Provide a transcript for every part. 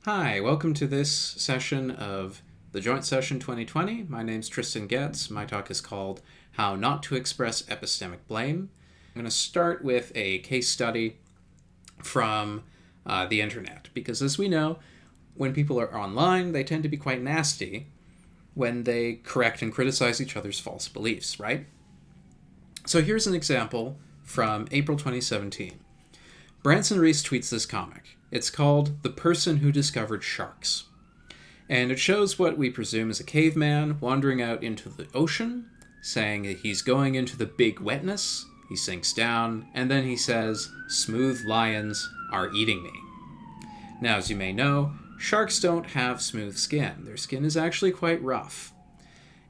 Hi, welcome to this session of the Joint Session 2020. My name's Trystan Goetze. My talk is called How Not to Express Epistemic Blame. I'm going to start with a case study from the internet, because as we know, when people are online, they tend to be quite nasty when they correct and criticize each other's false beliefs, right? So here's an example from April 2017. Branson Reese tweets this comic. It's called The Person Who Discovered Sharks. And it shows what we presume is a caveman wandering out into the ocean, saying that he's going into the big wetness. He sinks down, and then he says, "Smooth lions are eating me." Now, as you may know, sharks don't have smooth skin. Their skin is actually quite rough.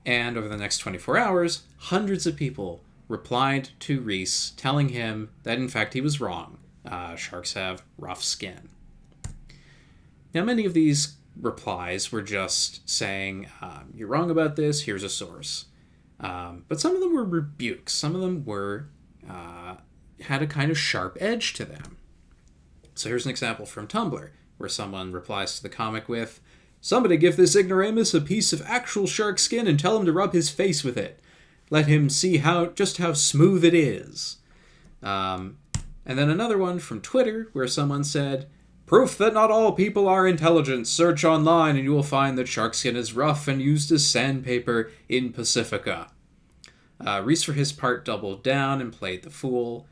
And over the next 24 hours, hundreds of people replied to Reese, telling him that in fact he was wrong. Sharks have rough skin. Now, many of these replies were just saying, you're wrong about this, here's a source. But some of them were rebukes. Some of them were had a kind of sharp edge to them. So here's an example from Tumblr, where someone replies to the comic with, "Somebody give this ignoramus a piece of actual shark skin and tell him to rub his face with it. Let him see just how smooth it is." And then another one from Twitter, where someone said, "Proof that not all people are intelligent. Search online and you will find that shark skin is rough and used as sandpaper in Pacifica." Reese, for his part, doubled down and played the fool,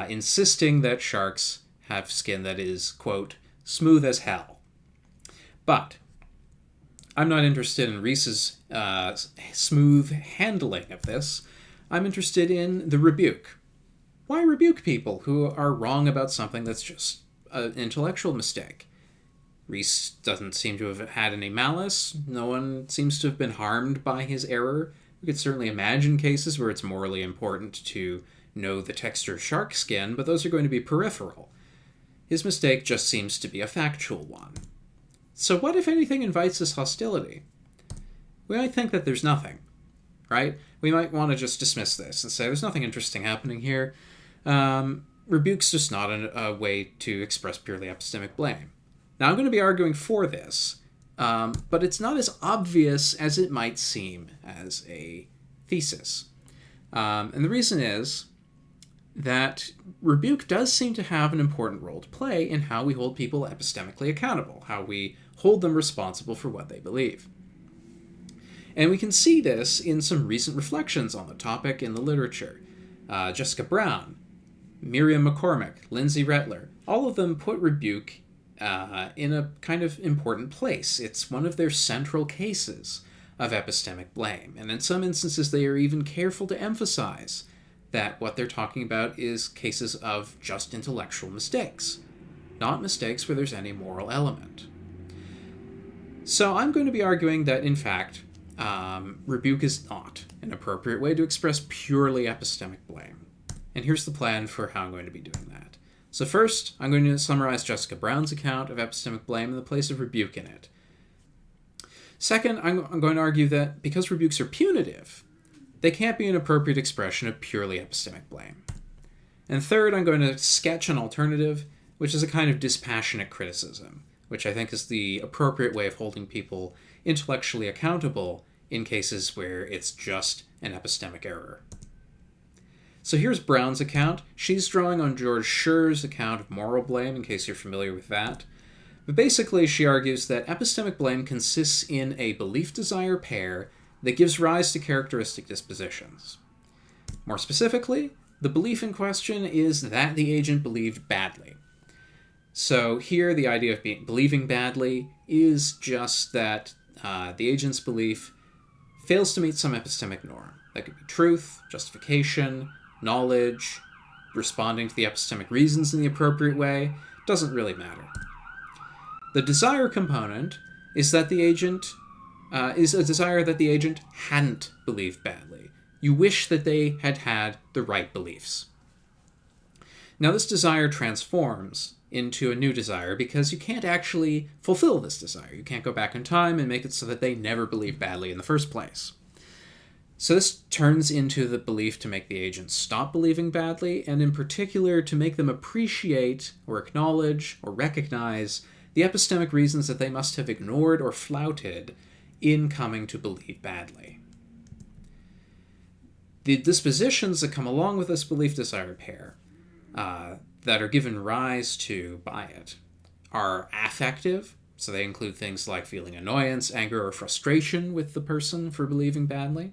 insisting that sharks have skin that is, quote, "smooth as hell." But I'm not interested in Reese's smooth handling of this. I'm interested in the rebuke. Why rebuke people who are wrong about something that's just an intellectual mistake? Reese doesn't seem to have had any malice. No one seems to have been harmed by his error. We could certainly imagine cases where it's morally important to know the texture of shark skin, but those are going to be peripheral. His mistake just seems to be a factual one. So what, if anything, invites this hostility? We might think that there's nothing, right? We might want to just dismiss this and say there's nothing interesting happening here. Rebuke's just not a way to express purely epistemic blame. Now, I'm going to be arguing for this, but it's not as obvious as it might seem as a thesis. And the reason is that rebuke does seem to have an important role to play in how we hold people epistemically accountable, how we hold them responsible for what they believe. And we can see this in some recent reflections on the topic in the literature. Jessica Brown, Miriam McCormick, Lindsay Rettler, all of them put rebuke in a kind of important place. It's one of their central cases of epistemic blame. And in some instances, they are even careful to emphasize that what they're talking about is cases of just intellectual mistakes, not mistakes where there's any moral element. So I'm going to be arguing that, in fact, rebuke is not an appropriate way to express purely epistemic blame. And here's the plan for how I'm going to be doing that. So first, I'm going to summarize Jessica Brown's account of epistemic blame and the place of rebuke in it. Second, I'm going to argue that because rebukes are punitive, they can't be an appropriate expression of purely epistemic blame. And third, I'm going to sketch an alternative, which is a kind of dispassionate criticism, which I think is the appropriate way of holding people intellectually accountable in cases where it's just an epistemic error. So here's Brown's account. She's drawing on George Scher's account of moral blame, in case you're familiar with that. But basically, she argues that epistemic blame consists in a belief-desire pair that gives rise to characteristic dispositions. More specifically, the belief in question is that the agent believed badly. So here, the idea of believing badly is just that the agent's belief fails to meet some epistemic norm. That could be truth, justification, knowledge, responding to the epistemic reasons in the appropriate way. Doesn't really matter. The desire component is that the agent is a desire that the agent hadn't believed badly. You wish that they had had the right beliefs. Now, this desire transforms into a new desire because you can't actually fulfill this desire. You can't go back in time and make it so that they never believed badly in the first place. So this turns into the belief to make the agent stop believing badly, and in particular to make them appreciate or acknowledge or recognize the the epistemic reasons that they must have ignored or flouted in coming to believe badly. The dispositions that come along with this belief desire pair that are given rise to by it are affective, so they include things like feeling annoyance, anger, or frustration with the person for believing badly,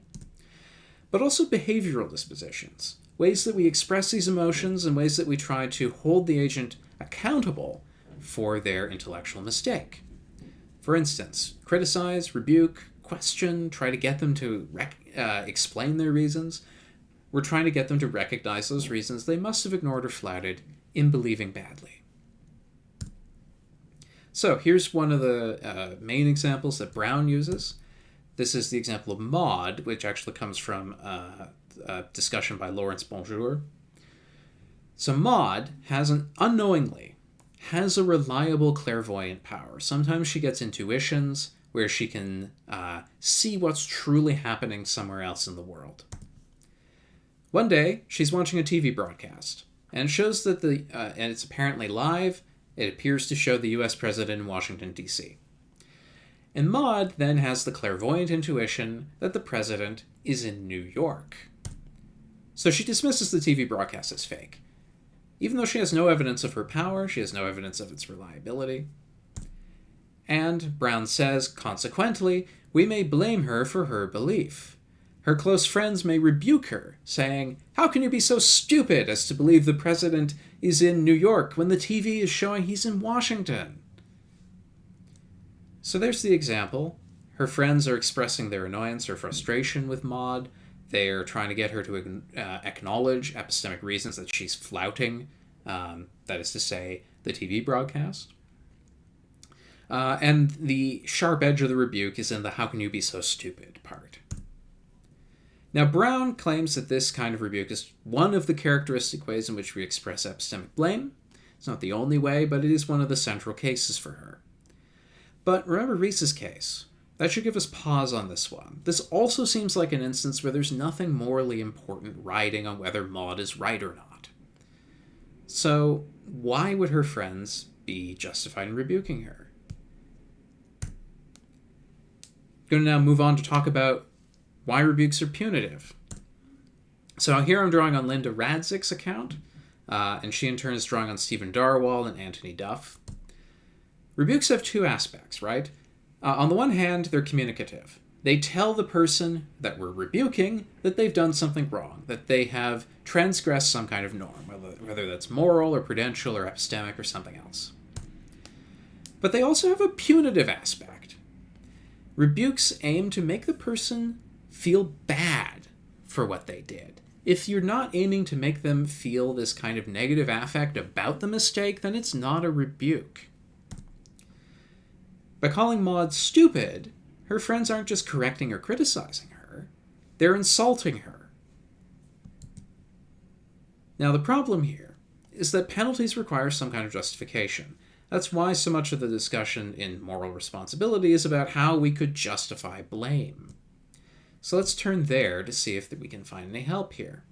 but also behavioral dispositions, ways that we express these emotions and ways that we try to hold the agent accountable for their intellectual mistake. For instance, criticize, rebuke, question, try to get them to explain their reasons. We're trying to get them to recognize those reasons they must have ignored or flouted in believing badly. So here's one of the main examples that Brown uses. This is the example of Maud, which actually comes from a discussion by Laurence Bonjour. So Maud unknowingly has a reliable clairvoyant power. Sometimes she gets intuitions where she can see what's truly happening somewhere else in the world. One day, she's watching a TV broadcast, and it shows that and it's apparently live. It appears to show the US president in Washington, D.C. And Maud then has the clairvoyant intuition that the president is in New York. So she dismisses the TV broadcast as fake. Even though she has no evidence of her power, she has no evidence of its reliability. And Brown says, consequently, we may blame her for her belief. Her close friends may rebuke her, saying, "How can you be so stupid as to believe the president is in New York when the TV is showing he's in Washington?" So there's the example. Her friends are expressing their annoyance or frustration with Maud. They're trying to get her to acknowledge epistemic reasons that she's flouting, that is to say, the TV broadcast. And the sharp edge of the rebuke is in the "how can you be so stupid" part. Now, Brown claims that this kind of rebuke is one of the characteristic ways in which we express epistemic blame. It's not the only way, but it is one of the central cases for her. But remember Rees's case. That should give us pause on this one. This also seems like an instance where there's nothing morally important riding on whether Maud is right or not. So, why would her friends be justified in rebuking her? I'm going to now move on to talk about why rebukes are punitive. So here I'm drawing on Linda Radzik's account, and she in turn is drawing on Stephen Darwall and Anthony Duff. Rebukes have two aspects, right? On the one hand, they're communicative. They tell the person that we're rebuking that they've done something wrong, that they have transgressed some kind of norm, whether that's moral or prudential or epistemic or something else. But they also have a punitive aspect. Rebukes aim to make the person feel bad for what they did. If you're not aiming to make them feel this kind of negative affect about the mistake, then it's not a rebuke. By calling Maud stupid, her friends aren't just correcting or criticizing her, they're insulting her. Now, the problem here is that penalties require some kind of justification. That's why so much of the discussion in moral responsibility is about how we could justify blame. So let's turn there to see if we can find any help here.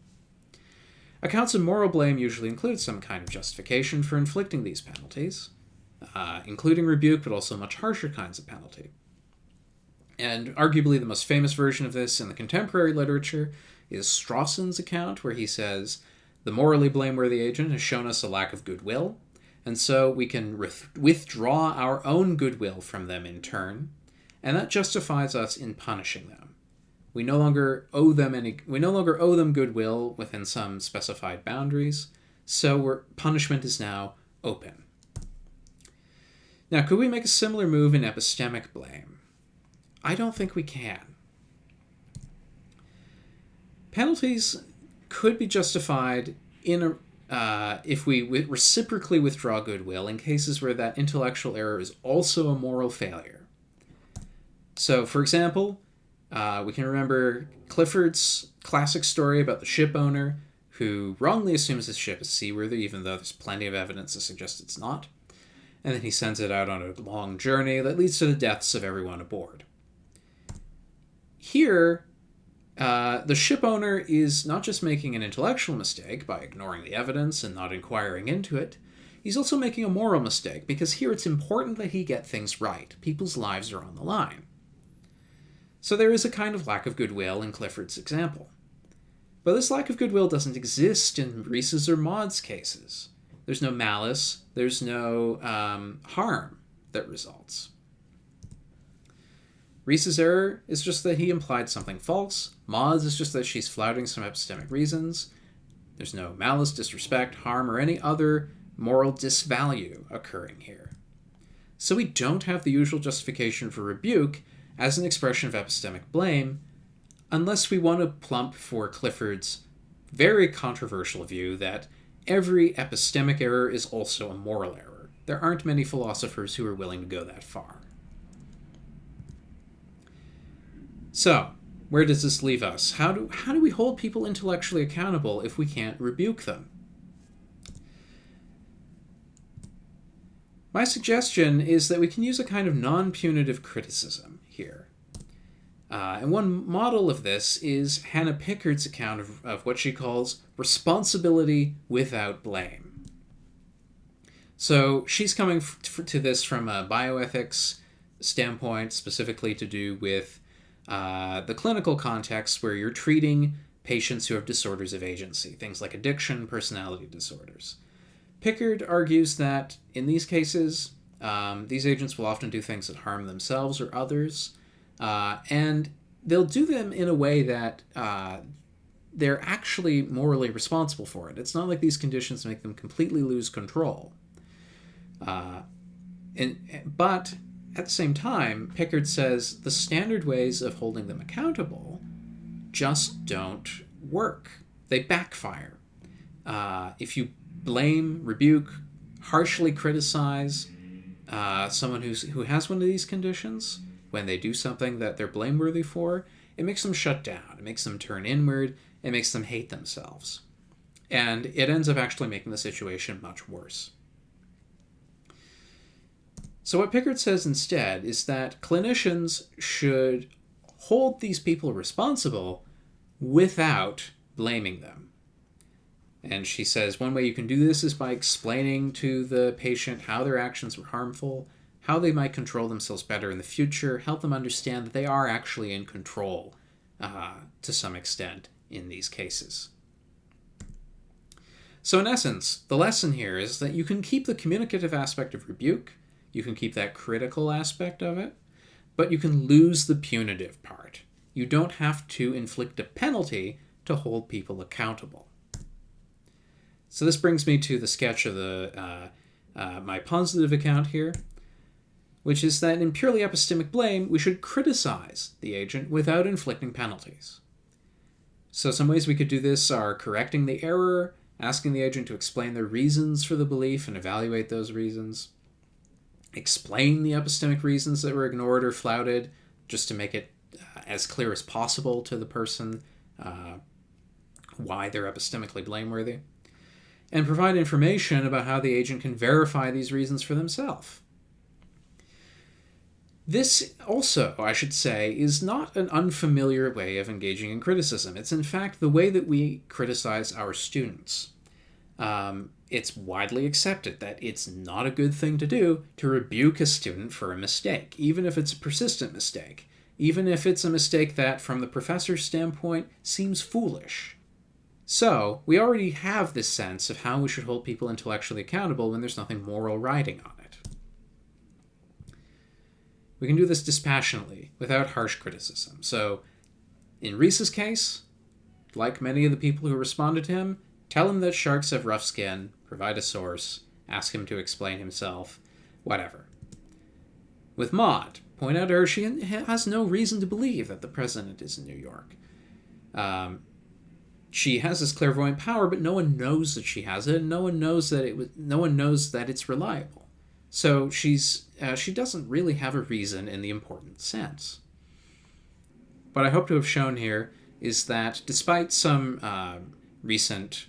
Accounts of moral blame usually include some kind of justification for inflicting these penalties, including rebuke, but also much harsher kinds of penalty. And arguably the most famous version of this in the contemporary literature is Strawson's account, where he says, "The morally blameworthy agent has shown us a lack of goodwill, and so we can withdraw our own goodwill from them in turn, and that justifies us in punishing them. We no longer owe them goodwill within some specified boundaries, so punishment is now open." Now, could we make a similar move in epistemic blame? I don't think we can. Penalties could be justified if we reciprocally withdraw goodwill in cases where that intellectual error is also a moral failure. So, for example, we can remember Clifford's classic story about the ship owner who wrongly assumes his ship is seaworthy, even though there's plenty of evidence to suggest it's not. And then he sends it out on a long journey that leads to the deaths of everyone aboard. Here, the ship owner is not just making an intellectual mistake by ignoring the evidence and not inquiring into it. he's also making a moral mistake, because here it's important that he get things right. People's lives are on the line. So there is a kind of lack of goodwill in Clifford's example. But this lack of goodwill doesn't exist in Reese's or Maud's cases. There's no malice, there's no harm that results. Reese's error is just that he implied something false. Maud's is just that she's flouting some epistemic reasons. There's no malice, disrespect, harm, or any other moral disvalue occurring here. So we don't have the usual justification for rebuke as an expression of epistemic blame, unless we want to plump for Clifford's very controversial view that every epistemic error is also a moral error. There aren't many philosophers who are willing to go that far. So, where does this leave us? How do we hold people intellectually accountable if we can't rebuke them? My suggestion is that we can use a kind of non-punitive criticism here. And one model of this is Hannah Pickard's account of what she calls responsibility without blame. So she's coming to this from a bioethics standpoint, specifically to do with the clinical context where you're treating patients who have disorders of agency, things like addiction, personality disorders. Pickard argues that in these cases, these agents will often do things that harm themselves or others, and they'll do them in a way that they're actually morally responsible for it. It's not like these conditions make them completely lose control. But at the same time, Pickard says the standard ways of holding them accountable just don't work. They backfire. If you blame, rebuke, harshly criticize someone who has one of these conditions, when they do something that they're blameworthy for, it makes them shut down. It makes them turn inward. It makes them hate themselves. And it ends up actually making the situation much worse. So what Pickard says instead is that clinicians should hold these people responsible without blaming them. And she says one way you can do this is by explaining to the patient how their actions were harmful, how they might control themselves better in the future, help them understand that they are actually in control to some extent in these cases. So in essence, the lesson here is that you can keep the communicative aspect of rebuke, you can keep that critical aspect of it, but you can lose the punitive part. You don't have to inflict a penalty to hold people accountable. So this brings me to the sketch of my positive account here, which is that in purely epistemic blame, we should criticize the agent without inflicting penalties. So some ways we could do this are correcting the error, asking the agent to explain their reasons for the belief and evaluate those reasons, explain the epistemic reasons that were ignored or flouted, just to make it as clear as possible to the person why they're epistemically blameworthy, and provide information about how the agent can verify these reasons for themselves. This also, I should say, is not an unfamiliar way of engaging in criticism. It's in fact the way that we criticize our students. It's widely accepted that it's not a good thing to do to rebuke a student for a mistake, even if it's a persistent mistake, even if it's a mistake that, from the professor's standpoint, seems foolish. So, we already have this sense of how we should hold people intellectually accountable when there's nothing moral riding on it. We can do this dispassionately, without harsh criticism. So, in Reese's case, like many of the people who responded to him, tell him that sharks have rough skin, provide a source, ask him to explain himself, whatever. With Maud, point out to her she has no reason to believe that the president is in New York. She has this clairvoyant power, but no one knows that she has it, and no one knows that it's reliable. So she doesn't really have a reason in the important sense. What I hope to have shown here is that despite some recent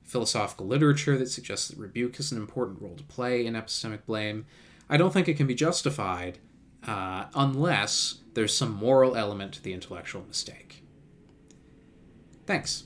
philosophical literature that suggests that rebuke has an important role to play in epistemic blame, I don't think it can be justified unless there's some moral element to the intellectual mistake. Thanks.